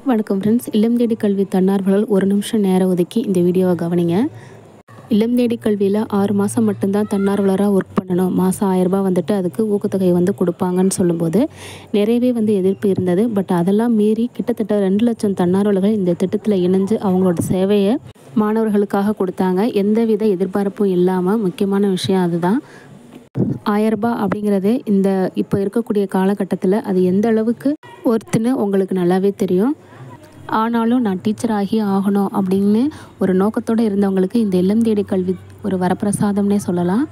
வணக்கம் ஃப்ரெண்ட்ஸ். இல்லம் தேடி கல்வி தன்னார்வலர்கள் ஒரு நிமிஷம் நேரம் ஒதுக்கி இந்த வீடியோவை கவனிங்க. இல்லம் தேடி கல்வியில் 6 மாதம் மட்டும்தான் தன்னார்வலராக ஒர்க் பண்ணணும், மாதம் 1000 ரூபாய் வந்துட்டு அதுக்கு ஊக்கத்தொகை கொடுப்பாங்கன்னு சொல்லும்போது நிறையவே எதிர்ப்பு இருந்தது. பட் அதெல்லாம் மீறி கிட்டத்தட்ட 2 லட்சம் தன்னார்வலர்கள் இந்த திட்டத்தில் இணைஞ்சு அவங்களோட சேவையை மாணவர்களுக்காக கொடுத்தாங்க. எந்தவித எதிர்பார்ப்பும் இல்லாமல். முக்கியமான விஷயம் அதுதான். 1000 ரூபாய் அப்படிங்கிறது இப்போ இருக்கக்கூடிய காலகட்டத்தில் அது எந்த அளவுக்கு ஒர்த்துன்னு உங்களுக்கு நல்லாவே தெரியும். ஆனாலும் நான் டீச்சர் ஆகணும் அப்படின்னு ஒரு நோக்கத்தோடு இருந்தவங்களுக்கு இந்த இல்லம் தேடி கல்வி ஒரு வரப்பிரசாதம்னே சொல்லலாம்.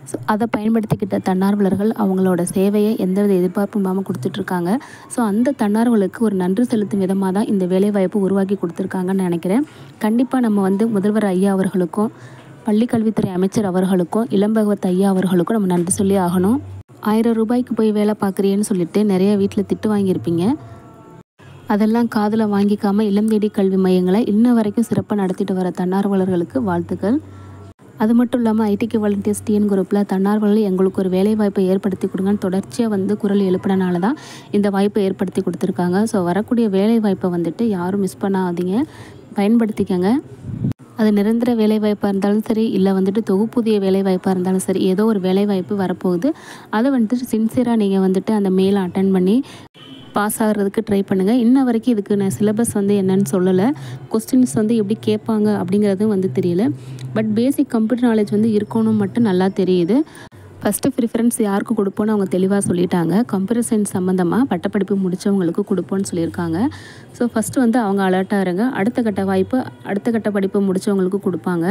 ஸோ அதை பயன்படுத்திக்கிட்ட தன்னார்வலர்கள் அவங்களோட சேவையை எந்தவித எதிர்பார்ப்பும் இல்லாமல் கொடுத்துட்ருக்காங்க. ஸோ அந்த தன்னார்வலருக்கு ஒரு நன்றி செலுத்தும் விதமாக தான் இந்த வேலைவாய்ப்பு உருவாக்கி கொடுத்துருக்காங்கன்னு நினைக்கிறேன். கண்டிப்பாக நம்ம முதல்வர் ஐயா அவர்களுக்கும், பள்ளிக்கல்வித்துறை அமைச்சர் அவர்களுக்கும், இளம்பகவத் ஐயா அவர்களுக்கும் நம்ம நன்றி சொல்லி ஆகணும். 1000 ரூபாய்க்கு போய் வேலை பார்க்குறியேன்னு சொல்லிட்டு நிறைய வீட்டில் திட்டு வாங்கியிருப்பீங்க. அதெல்லாம் காதில் வாங்கிக்காமல் இல்லம் தேடி கல்வி மையங்களை இன்ன வரைக்கும் சிறப்பாக நடத்திட்டு வர தன்னார்வலர்களுக்கு வாழ்த்துக்கள். அது மட்டும் இல்லாமல் ஐடிக்கு வாலண்டியர்ஸ் டிஎன் குரூப்பில் தன்னார்வலர்கள் எங்களுக்கு ஒரு வேலை வாய்ப்பை ஏற்படுத்தி கொடுங்கன்னு தொடர்ச்சியாக குரல் எழுப்பினால தான் இந்த வாய்ப்பை ஏற்படுத்தி கொடுத்துருக்காங்க. ஸோ வரக்கூடிய வேலை வாய்ப்பை யாரும் மிஸ் பண்ணாதீங்க, பயன்படுத்திக்கங்க. அது நிரந்தர வேலைவாய்ப்பாக இருந்தாலும் சரி, இல்லை தொகுப்புதிய வேலைவாய்ப்பாக இருந்தாலும் சரி, ஏதோ ஒரு வேலைவாய்ப்பு வரப்போகுது. அதை சின்சியராக நீங்கள் அந்த மெயிலை அட்டன் பண்ணி பாஸ் ஆகிறதுக்கு ட்ரை பண்ணுங்கள். இன்ன வரைக்கும் இதுக்கு நான் சிலபஸ் என்னன்னு சொல்லலை. கொஸ்டின்ஸ் எப்படி கேட்பாங்க அப்படிங்கிறதும் தெரியல. பட் பேசிக் கம்ப்யூட்டர் நாலேஜ் இருக்கணும் மட்டும் நல்லா தெரியுது. ஃபஸ்ட்டு ப்ரிஃபரன்ஸ் யாருக்கு கொடுப்போன்னு அவங்க தெளிவாக சொல்லிட்டாங்க. கம்ப்யூட்டர் சயின்ஸ் சம்மந்தமாக பட்டப்படிப்பு முடித்தவங்களுக்கு கொடுப்போன்னு சொல்லியிருக்காங்க. ஸோ ஃபஸ்ட்டு அவங்க அலர்ட்டாக இருங்க. அடுத்த கட்ட வாய்ப்பு அடுத்த கட்ட படிப்பு முடித்தவங்களுக்கு கொடுப்பாங்க.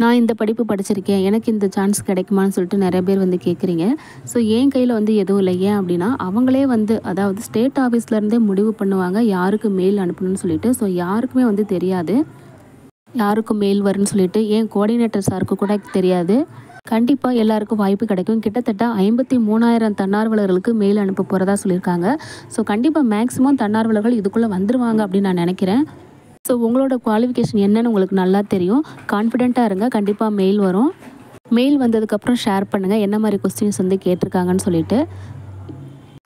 நான் இந்த படிப்பு படிச்சிருக்கேன், எனக்கு இந்த சான்ஸ் கிடைக்குமான்னு சொல்லிட்டு நிறைய பேர் கேட்குறீங்க. ஸோ என் கையில் எதுவும் இல்லை. ஏன் அப்படின்னா அவங்களே அதாவது ஸ்டேட் ஆஃபீஸ்லேருந்தே முடிவு பண்ணுவாங்க யாருக்கு மெயில் அனுப்பணும்னு சொல்லிட்டு. ஸோ யாருக்குமே தெரியாது யாருக்கும் மெயில் வரும்னு சொல்லிட்டு. ஏன் கோஆர்டினேட்டர் சாருக்கு கூட தெரியாது. கண்டிப்பாக எல்லாருக்கும் வாய்ப்பு கிடைக்கும். கிட்டத்தட்ட 53,000 தன்னார்வலர்களுக்கு மெயில் அனுப்ப போகிறதா சொல்லியிருக்காங்க. ஸோ கண்டிப்பாக மேக்ஸிமம் தன்னார்வலர்கள் இதுக்குள்ளே வந்துடுவாங்க அப்படின்னு நான் நினைக்கிறேன். ஸோ உங்களோட குவாலிஃபிகேஷன் என்னன்னு உங்களுக்கு நல்லா தெரியும். கான்ஃபிடென்ட்டாக இருங்க, கண்டிப்பாக மெயில் வரும். மெயில் வந்ததுக்கப்புறம் ஷேர் பண்ணுங்கள் என்ன மாதிரி கொஸ்டின்ஸ் கேட்டிருக்காங்கன்னு சொல்லிட்டு.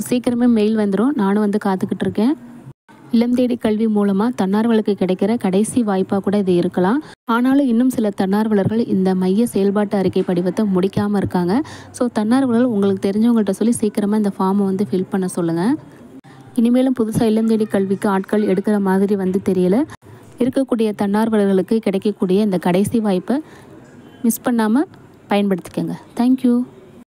சீக்கிரமே மெயில் வந்துடும். நானும் காத்துக்கிட்டு இருக்கேன். இல்லம் தேடி கல்வி மூலமாக தன்னார்வலுக்கு கிடைக்கிற கடைசி வாய்ப்பாக கூட இது இருக்கலாம். ஆனாலும் இன்னும் சில தன்னார்வலர்கள் இந்த மைய செயல்பாட்டு அறிக்கை படிவத்தை முடிக்காமல் இருக்காங்க. ஸோ தன்னார்வலர்கள் உங்களுக்கு தெரிஞ்சவங்கள்ட்ட சொல்லி சீக்கிரமாக இந்த ஃபார்மை ஃபில் பண்ண சொல்லுங்கள். இனிமேலும் புதுசாக இல்லம் தேடி கல்விக்கு ஆட்கள் எடுக்கிற மாதிரி தெரியல. இருக்கக்கூடிய தன்னார்வலர்களுக்கு கிடைக்கக்கூடிய இந்த கடைசி வாய்ப்பை மிஸ் பண்ணாமல் பயன்படுத்திக்கங்க. தேங்க்யூ.